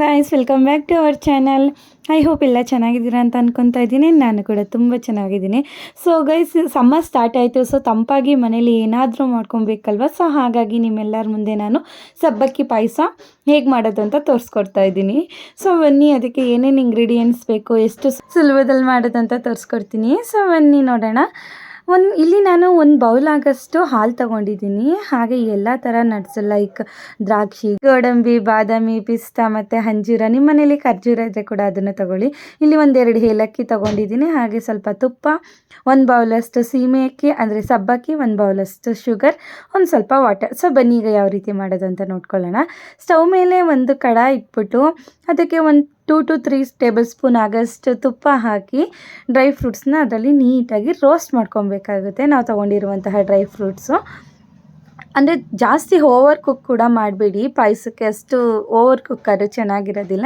Guys, welcome back to our channel. I hope ಎಲ್ಲ ಚೆನ್ನಾಗಿದ್ದೀರಾ ಅಂತ ಅನ್ಕೊತಾ ಇದ್ದೀನಿ. ನಾನು ಕೂಡ ತುಂಬ ಚೆನ್ನಾಗಿದ್ದೀನಿ. ಸೊ ಗೈಸ್, ಸಮ್ಮರ್ ಸ್ಟಾರ್ಟ್ ಆಯಿತು. ಸೊ ತಂಪಾಗಿ ಮನೇಲಿ ಏನಾದರೂ ಮಾಡ್ಕೊಬೇಕಲ್ವ. ಸೊ ಹಾಗಾಗಿ ನಿಮ್ಮೆಲ್ಲರ ಮುಂದೆ ನಾನು ಸಬ್ಬಕ್ಕಿ ಪಾಯಸ ಹೇಗೆ ಮಾಡೋದು ಅಂತ ತೋರಿಸ್ಕೊಡ್ತಾ ಇದ್ದೀನಿ. ಸೊ ಬನ್ನಿ, ಅದಕ್ಕೆ ಏನೇನು ಇಂಗ್ರೀಡಿಯೆಂಟ್ಸ್ ಬೇಕು, ಎಷ್ಟು ಸುಲಭದಲ್ಲಿ ಮಾಡೋದಂತ ತೋರಿಸ್ಕೊಡ್ತೀನಿ. ಸೊ ಬನ್ನಿ ನೋಡೋಣ. ಇಲ್ಲಿ ನಾನು ಒಂದು ಬೌಲ್ ಆಗೋಷ್ಟು ಹಾಲು ತೊಗೊಂಡಿದ್ದೀನಿ. ಹಾಗೆ ಎಲ್ಲ ಥರ ನಟ್ಸ್ ಲೈಕ್ ದ್ರಾಕ್ಷಿ, ಗೋಡಂಬಿ, ಬಾದಾಮಿ, ಪಿಸ್ತಾ ಮತ್ತು ಅಂಜೂರ. ನಿಮ್ಮ ಮನೇಲಿ ಖರ್ಜೂರ ಇದ್ದರೆ ಕೂಡ ಅದನ್ನು ತೊಗೊಳ್ಳಿ. ಇಲ್ಲಿ ಒಂದೆರಡು ಏಲಕ್ಕಿ ತೊಗೊಂಡಿದ್ದೀನಿ. ಹಾಗೆ ಸ್ವಲ್ಪ ತುಪ್ಪ, ಒಂದು ಬೌಲಷ್ಟು ಸೀಮೆ ಅಕ್ಕಿ ಅಂದರೆ ಸಬ್ಬಕ್ಕಿ, ಒಂದು ಬೌಲಷ್ಟು ಶುಗರ್, ಒಂದು ಸ್ವಲ್ಪ ವಾಟರ್. ಸೊ ಬನ್ನಿ ಈಗ ಯಾವ ರೀತಿ ಮಾಡೋದು ಅಂತ ನೋಡ್ಕೊಳ್ಳೋಣ. ಸ್ಟವ್ ಮೇಲೆ ಒಂದು ಕಡಾಯಿ ಇಟ್ಬಿಟ್ಟು ಅದಕ್ಕೆ ಒಂದು 2 to 3 ಟೇಬಲ್ ಸ್ಪೂನ್ ಆಗೋಷ್ಟು ತುಪ್ಪ ಹಾಕಿ ಡ್ರೈ ಫ್ರೂಟ್ಸ್ನ ಅದರಲ್ಲಿ ನೀಟಾಗಿ ರೋಸ್ಟ್ ಮಾಡ್ಕೊಬೇಕಾಗುತ್ತೆ. ನಾವು ತೊಗೊಂಡಿರುವಂತಹ ಡ್ರೈ ಫ್ರೂಟ್ಸು ಅಂದರೆ ಜಾಸ್ತಿ ಓವರ್ ಕುಕ್ ಕೂಡ ಮಾಡಬೇಡಿ. ಪಾಯಸಕ್ಕೆ ಅಷ್ಟು ಓವರ್ ಕುಕ್ಕರು ಚೆನ್ನಾಗಿರೋದಿಲ್ಲ.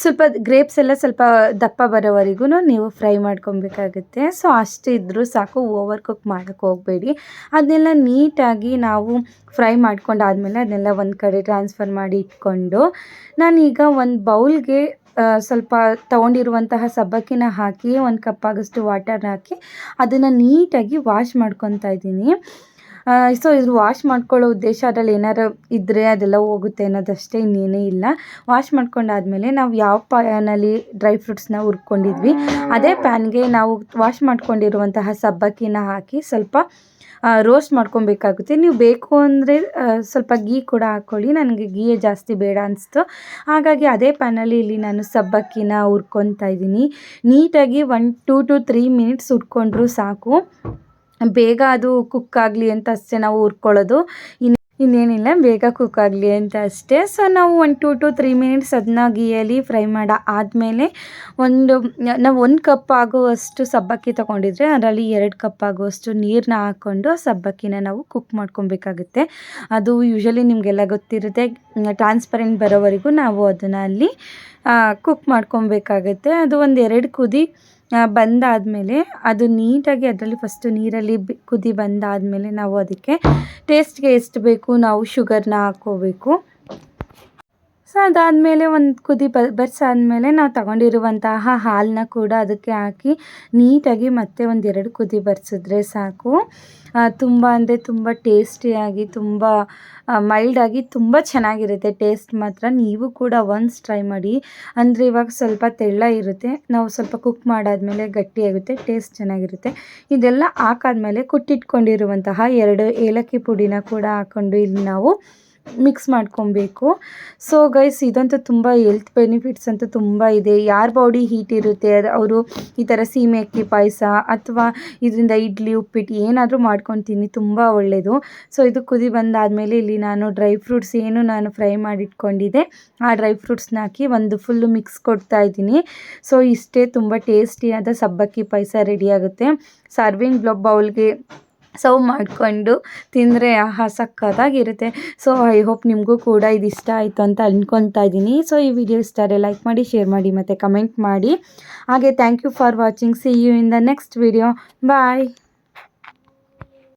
ಸ್ವಲ್ಪ ಗ್ರೇಪ್ಸ್ ಎಲ್ಲ ಸ್ವಲ್ಪ ದಪ್ಪ ಬರೋವರೆಗೂ ನೀವು ಫ್ರೈ ಮಾಡ್ಕೊಬೇಕಾಗುತ್ತೆ. ಸೊ ಅಷ್ಟು ಇದ್ದರೂ ಸಾಕು, ಓವರ್ ಕುಕ್ ಮಾಡೋಕ್ಕೆ ಹೋಗಬೇಡಿ. ಅದನ್ನೆಲ್ಲ ನೀಟಾಗಿ ನಾವು ಫ್ರೈ ಮಾಡ್ಕೊಂಡಾದಮೇಲೆ ಅದನ್ನೆಲ್ಲ ಒಂದು ಕಡೆ ಟ್ರಾನ್ಸ್ಫರ್ ಮಾಡಿ ಇಟ್ಕೊಂಡು, ನಾನೀಗ ಒಂದು ಬೌಲ್ಗೆ ಸ್ವಲ್ಪ ತೊಗೊಂಡಿರುವಂತಹ ಸಬ್ಬಕ್ಕಿನ ಹಾಕಿ 1 ಕಪ್ ಆಗೋಷ್ಟು ವಾಟರ್ನ ಹಾಕಿ ಅದನ್ನು ನೀಟಾಗಿ ವಾಶ್ ಮಾಡ್ಕೊತಾ ಇದ್ದೀನಿ. ಸೊ ಇದು ವಾಶ್ ಮಾಡ್ಕೊಳ್ಳೋ ಉದ್ದೇಶ ಅದರಲ್ಲಿ ಏನಾರು ಇದ್ದರೆ ಅದೆಲ್ಲ ಹೋಗುತ್ತೆ ಅನ್ನೋದಷ್ಟೇ, ಇನ್ನೇನೇ ಇಲ್ಲ. ವಾಶ್ ಮಾಡ್ಕೊಂಡಾದಮೇಲೆ ನಾವು ಯಾವ ಪ್ಯಾನಲ್ಲಿ ಡ್ರೈ ಫ್ರೂಟ್ಸ್ನ ಹುರ್ಕೊಂಡಿದ್ವಿ ಅದೇ ಪ್ಯಾನ್ಗೆ ನಾವು ವಾಶ್ ಮಾಡ್ಕೊಂಡಿರುವಂತಹ ಸಬ್ಬಕ್ಕಿನ ಹಾಕಿ ಸ್ವಲ್ಪ ರೋಸ್ಟ್ ಮಾಡ್ಕೊಬೇಕಾಗುತ್ತೆ. ನೀವು ಬೇಕು ಅಂದರೆ ಸ್ವಲ್ಪ ಗೀ ಕೂಡ ಹಾಕ್ಕೊಳ್ಳಿ. ನನಗೆ ಗೀಯೇ ಜಾಸ್ತಿ ಬೇಡ ಅನಿಸ್ತು. ಹಾಗಾಗಿ ಅದೇ ಪ್ಯಾನಲ್ಲಿ ಇಲ್ಲಿ ನಾನು ಸಬ್ಬಕ್ಕಿನ ಹುರ್ಕೊತಾ ಇದ್ದೀನಿ. ನೀಟಾಗಿ 1 2 to 3 ಮಿನಿಟ್ಸ್ ಹುರ್ಕೊಂಡ್ರೂ ಸಾಕು. ಬೇಗ ಅದು ಕುಕ್ ಆಗಲಿ ಅಂತ ಅಷ್ಟೇ ನಾವು ಹುರ್ಕೊಳ್ಳೋದು, ಇನ್ನೇನಿಲ್ಲ, ಬೇಗ ಕುಕ್ ಆಗಲಿ ಅಂತ ಅಷ್ಟೇ. ಸೊ ನಾವು 1 2 to 3 ಮಿನಿಟ್ಸ್ ಅದನ್ನ ಗೀಯಲ್ಲಿ ಫ್ರೈ ಆದಮೇಲೆ ನಾವು 1 ಕಪ್ ಆಗುವಷ್ಟು ಸಬ್ಬಕ್ಕಿ ತೊಗೊಂಡಿದ್ರೆ ಅದರಲ್ಲಿ 2 ಕಪ್ ಆಗುವಷ್ಟು ನೀರನ್ನ ಹಾಕ್ಕೊಂಡು ಸಬ್ಬಕ್ಕಿನ ನಾವು ಕುಕ್ ಮಾಡ್ಕೊಬೇಕಾಗುತ್ತೆ. ಅದು ಯೂಶ್ವಲಿ ನಿಮಗೆಲ್ಲ ಗೊತ್ತಿರುತ್ತೆ, ಟ್ರಾನ್ಸ್ಪರೆಂಟ್ ಬರೋವರೆಗೂ ನಾವು ಅದನ್ನು ಅಲ್ಲಿ ಕುಕ್ ಮಾಡ್ಕೊಬೇಕಾಗುತ್ತೆ. ಅದು 1-2 ಕುದಿ ಬಂದಾದಮೇಲೆ ಅದು ನೀಟಾಗಿ ಅದರಲ್ಲಿ ಫಸ್ಟು ನೀರಲ್ಲಿ ಕುದಿ ಬಂದಾದಮೇಲೆ ನಾವು ಅದಕ್ಕೆ ಟೇಸ್ಟ್ಗೆ ಎಷ್ಟು ಬೇಕು ನಾವು ಶುಗರ್ನ ಹಾಕ್ಕೋಬೇಕು. ಸೊ ಅದಾದಮೇಲೆ ಒಂದು ಕುದಿ ಬರ್ಸಾದ್ಮೇಲೆ ನಾವು ತಗೊಂಡಿರುವಂತಹ ಹಾಲನ್ನ ಕೂಡ ಅದಕ್ಕೆ ಹಾಕಿ ನೀಟಾಗಿ ಮತ್ತೆ 1-2 ಕುದಿ ಬರ್ಸಿದ್ರೆ ಸಾಕು. ತುಂಬ ಅಂದರೆ ತುಂಬ ಟೇಸ್ಟಿಯಾಗಿ, ತುಂಬ ಮೈಲ್ಡಾಗಿ, ತುಂಬ ಚೆನ್ನಾಗಿರುತ್ತೆ ಟೇಸ್ಟ್ ಮಾತ್ರ. ನೀವು ಕೂಡ ಒನ್ಸ್ ಟ್ರೈ ಮಾಡಿ. ಅಂದರೆ ಇವಾಗ ಸ್ವಲ್ಪ ತೆಳ್ಳ ಇರುತ್ತೆ, ನಾವು ಸ್ವಲ್ಪ ಕುಕ್ ಮಾಡಾದಮೇಲೆ ಗಟ್ಟಿಯಾಗುತ್ತೆ, ಟೇಸ್ಟ್ ಚೆನ್ನಾಗಿರುತ್ತೆ. ಇದೆಲ್ಲ ಹಾಕಾದ್ಮೇಲೆ ಕುಟ್ಟಿಟ್ಕೊಂಡಿರುವಂತಹ 2 ಏಲಕ್ಕಿ ಪುಡಿನ ಕೂಡ ಹಾಕ್ಕೊಂಡು ಇಲ್ಲಿ ನಾವು ಮಿಕ್ಸ್ ಮಾಡ್ಕೊಬೇಕು. ಸೊ ಗೈಸ್, ಇದಂತೂ ತುಂಬ ಹೆಲ್ತ್ ಬೆನಿಫಿಟ್ಸ್ ಅಂತೂ ತುಂಬ ಇದೆ. ಯಾರ ಬಾಡಿ ಹೀಟ್ ಇರುತ್ತೆ ಅವರು ಈ ಥರ ಸೀಮೆ ಅಕ್ಕಿ ಪಾಯಸ ಅಥವಾ ಇದರಿಂದ ಇಡ್ಲಿ, ಉಪ್ಪಿಟ್ಟು ಏನಾದರೂ ಮಾಡ್ಕೊಂಡು ತಿನ್ನಿ, ತುಂಬ ಒಳ್ಳೆಯದು. ಸೊ ಇದು ಕುದಿ ಬಂದಾದಮೇಲೆ ಇಲ್ಲಿ ನಾನು ಡ್ರೈ ಫ್ರೂಟ್ಸ್ ಏನು ನಾನು ಫ್ರೈ ಮಾಡಿಟ್ಕೊಂಡಿದ್ದೆ ಆ ಡ್ರೈ ಫ್ರೂಟ್ಸ್ನ ಹಾಕಿ ಒಂದು ಫುಲ್ಲು ಮಿಕ್ಸ್ ಕೊಡ್ತಾ ಇದ್ದೀನಿ. ಸೊ ಇಷ್ಟೇ, ತುಂಬ ಟೇಸ್ಟಿಯಾದ ಸಬ್ಬಕ್ಕಿ ಪಾಯಸ ರೆಡಿಯಾಗುತ್ತೆ. ಸರ್ವಿಂಗ್ ಬೌಲ್ಗೆ ಸರ್ವ್ ಮಾಡಿಕೊಂಡು ತಿಂದರೆ ಆಹಾ ಸಕ್ಕತ್ತಾಗಿರುತ್ತೆ. ಸೊ ಐ ಹೋಪ್ ನಿಮಗೂ ಕೂಡ ಇದು ಇಷ್ಟ ಆಯಿತು ಅಂತ ಅಂದ್ಕೊತಾ ಇದ್ದೀನಿ. ಸೊ ಈ ವಿಡಿಯೋ ಇಷ್ಟ ಆದರೆ ಲೈಕ್ ಮಾಡಿ, ಶೇರ್ ಮಾಡಿ ಮತ್ತು ಕಮೆಂಟ್ ಮಾಡಿ. ಹಾಗೆ thank you for watching. See you in the next video. Bye.